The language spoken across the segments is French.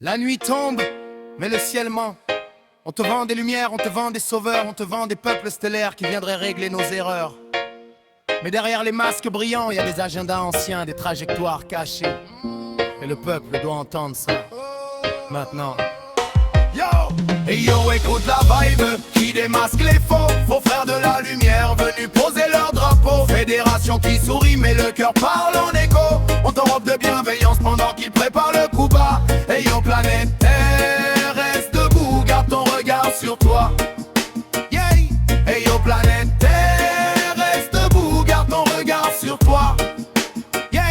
La nuit tombe, mais le ciel ment. On te vend des lumières, on te vend des sauveurs, on te vend des peuples stellaires qui viendraient régler nos erreurs. Mais derrière les masques brillants, il y a des agendas anciens, des trajectoires cachées. Et le peuple doit entendre ça. Maintenant. Yo! Et yo, écoute la vibe qui démasque les faux. Faux frères de la lumière venus poser leur drapeau. Fédération qui sourit mais le cœur parle en écho. On t'enrobe de bienveillance pendant qu'ils préparent le coup bas. Et yo, planète Terre, reste debout, garde ton regard sur toi. Yeah! Et yo, planète Terre, reste debout, garde ton regard sur toi. Yeah!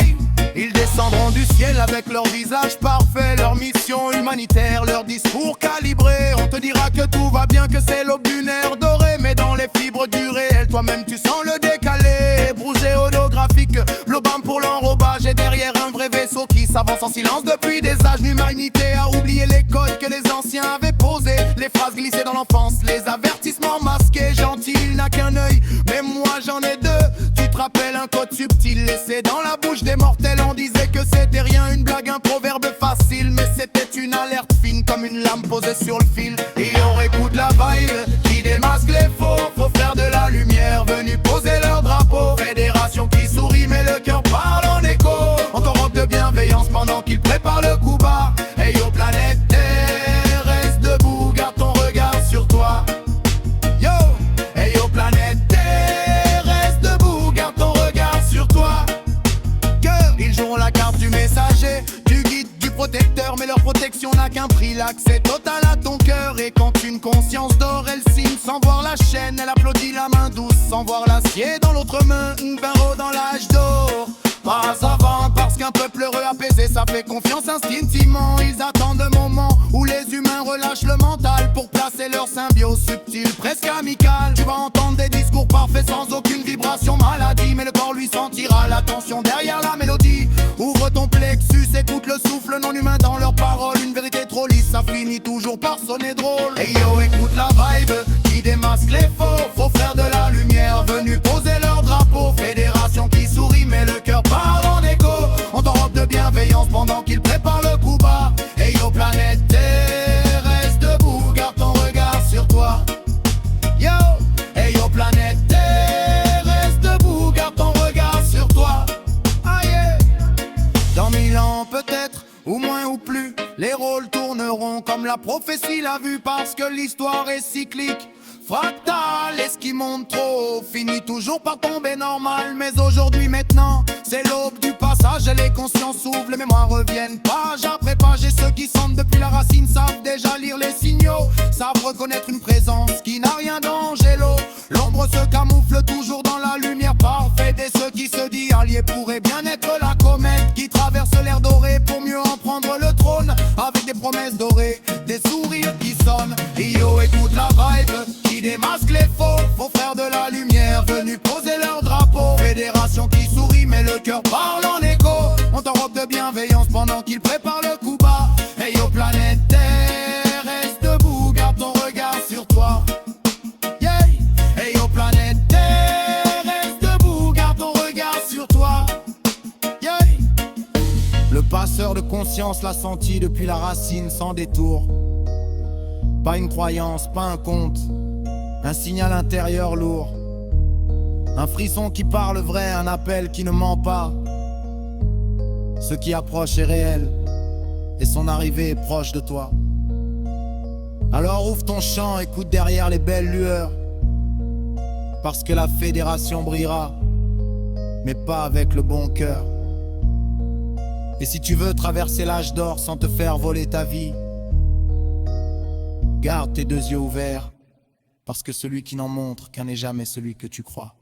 Ils descendront du ciel avec leur visage parfait, leur mission humanitaire, leur discours calibré. On te dira que tout va bien, que c'est l'aube d'une ère dorée. Mais dans les fibres du réel, toi-même tu sens le décalé. Brouillé holographique, l'obam pour l'enrobage. Et derrière un vrai vaisseau qui s'avance en silence depuis des âges. L'humanité a oublié les codes que les anciens avaient posés. Les phrases glissées dans l'enfance, les avertissements masqués. Gentil, il n'a qu'un œil, mais moi j'en ai deux. Tu te rappelles un code subtil laissé dans la bouche des mortels. On disait que c'était rien, une blague, un proverbe facile. Mais c'était une alerte fine comme une lame posée sur le fil. Et on écoute la vibe qui démasque les faux. Faux frères de la lumière venus poser leur drapeau. Fédération qui sourit mais le cœur parle en écho. On t'enrobe de bienveillance pendant qu'ils préparent le coup bas. Hey yo, planète Terre, reste debout, garde ton regard sur toi. Yo, hey yo, planète Terre, reste debout, garde ton regard sur toi. Ils joueront la carte du messager, du guide, du protecteur. Mais leur protection n'a qu'un prix, l'accès total à ton cœur. Et quand une conscience d'or, elle signe sans voir la chaîne. Elle applaudit la main douce sans voir l'acier dans l'autre main. Barreau dans l'âge d'or, pas avant, parce qu'un peuple heureux apaisé, ça fait confiance instinctivement. Ils attendent le moment où les humains relâchent le mental pour placer leur symbiose subtile, presque amicale. Tu vas entendre des discours parfaits sans aucune vibration maladie, mais le corps lui sentira la tension derrière la mélodie. Ouvre ton plexus, écoute le souffle non humain dans leurs paroles. Une vérité trop lisse, ça finit toujours par sonner drôle. Et yo, écoute la vibe qui démasque les faux. Faux frères de la lumière venus poser leur drapeau. Fédération qui sourit mais le cœur parle en écho. On t'enrobe de bienveillance pendant qu'ils préparent le coup bas. Et yo, planète Terre, reste debout, garde ton regard sur toi. Yo, et yo, planète Terre, reste debout, garde ton regard sur toi. Ah yeah. Dans 1000 ans peut-être, ou moins ou plus, les rôles tourneront comme la prophétie l'a vu. Parce que l'histoire est cyclique, fractal, et ce qui monte trop haut finit toujours par tomber normal. Mais aujourd'hui, maintenant, c'est l'aube du passage. Et les consciences s'ouvrent, les mémoires reviennent page après page. Et ceux qui sentent depuis la racine savent déjà lire les signaux, savent reconnaître une présence qui n'a rien d'angélo. L'ombre se camoufle toujours dans la lumière parfaite. Et ceux qui se disent alliés pourraient bien être la comète qui traverse l'air doré pour mieux en prendre le trône. Avec des promesses dorées, des sourires qui sonnent. Et yo, écoute la vibe qui démasque les faux. Faux frères de la lumière venus poser leur drapeau. Fédération qui sourit mais le cœur parle en écho. On t'enrobe de bienveillance pendant qu'ils préparent le coup bas. Hey yo, planète Terre, reste debout, garde ton regard sur toi. Yeah. Hey yo, planète Terre, reste debout, garde ton regard sur toi. Yeah. Le passeur de conscience l'a senti depuis la racine sans détour. Pas une croyance, pas un conte, un signal intérieur lourd. Un frisson qui parle vrai, un appel qui ne ment pas. Ce qui approche est réel, et son arrivée est proche de toi. Alors ouvre ton champ, écoute derrière les belles lueurs. Parce que la fédération brillera, mais pas avec le bon cœur. Et si tu veux traverser l'âge d'or sans te faire voler ta vie, garde tes deux yeux ouverts, parce que celui qui n'en montre qu'un n'est jamais celui que tu crois.